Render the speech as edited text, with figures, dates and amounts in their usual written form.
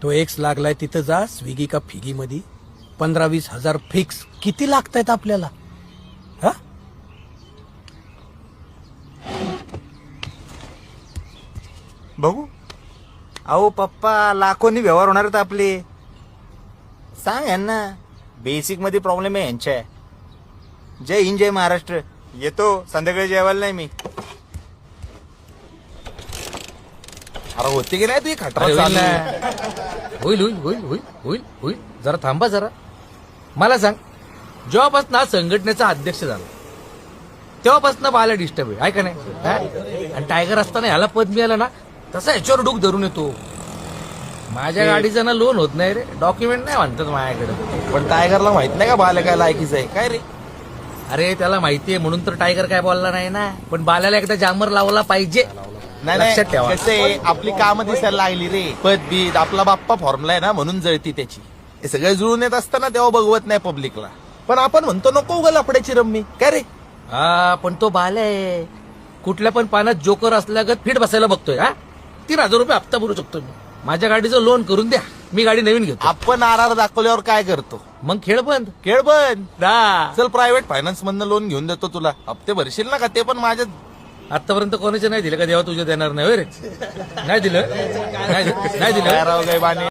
तो एक्स लागलाय तिथं जा स्विगी का फिगी मध्ये 15-20 हजार फिक्स. किती लागतायत आपल्याला? हा बघू. अहो पप्पा, लाखोनी व्यवहार होणार आहेत आपले. सांग यांना बेसिक मध्ये प्रॉब्लेम आहे यांच्या. जय हिंद, जय महाराष्ट्र. येतो संध्याकाळी जेवायला नाही मी. अरे होते की नाही तू खटरा अरे होईल चालू? ना. होईल होईल होईल होईल होईल होईल. जरा थांबा जरा. मला सांग, जेव्हापासून हा संघटनेचा अध्यक्ष झाला तेव्हापासून बाला डिस्टर्ब आहे का नाही हा? आणि टायगर असताना ह्याला पद मिळालं ना तसा ह्याच्यावर डूक धरून येतो. माझ्या गाडीचं ना लोन होत नाही रे, डॉक्युमेंट नाही म्हणतात माझ्याकडे. पण टायगरला माहित नाही का बाले काय लायकीचं आहे काय रे? अरे त्याला माहितीये म्हणून तर टायगर काय बोलला नाही ना. पण बाल्याला एकदा जामर लावला पाहिजे. नाही लक्षात ठेवा. कसे आपली कामं दिसायला लागली रे. पद बीत आपला बाप्पा फॉर्मला आहे ना म्हणून जळती त्याची. हे सगळे जुळून येत असताना तेव्हा बघवत नाही पब्लिकला. पण आपण म्हणतो नको उगा लफड्याची रम्मी काय रे? हा पण तो बाल्या आहे. कुठल्या पण पानात जोकर असल्यागत फिट बसायला बघतोय. हा 3,000 रुपये हप्ता भरू शकतो मी. माझ्या गाडीचं लोन करून द्या, मी गाडी नवीन घेतो. आपण आर दाखवल्यावर काय करतो? मग खेळ बंद. खेळ बंद. दा चल प्रायव्हेट फायनान्स मधनं लोन घेऊन देतो तुला. हप्ते भरशील ना का? ते पण माझ्या आतापर्यंत कोणाचे नाही दिले का? देवा तुझ्या देणार नाही होय रे? नाही दिलं. नाही दिलं. काय राव गाय बाने.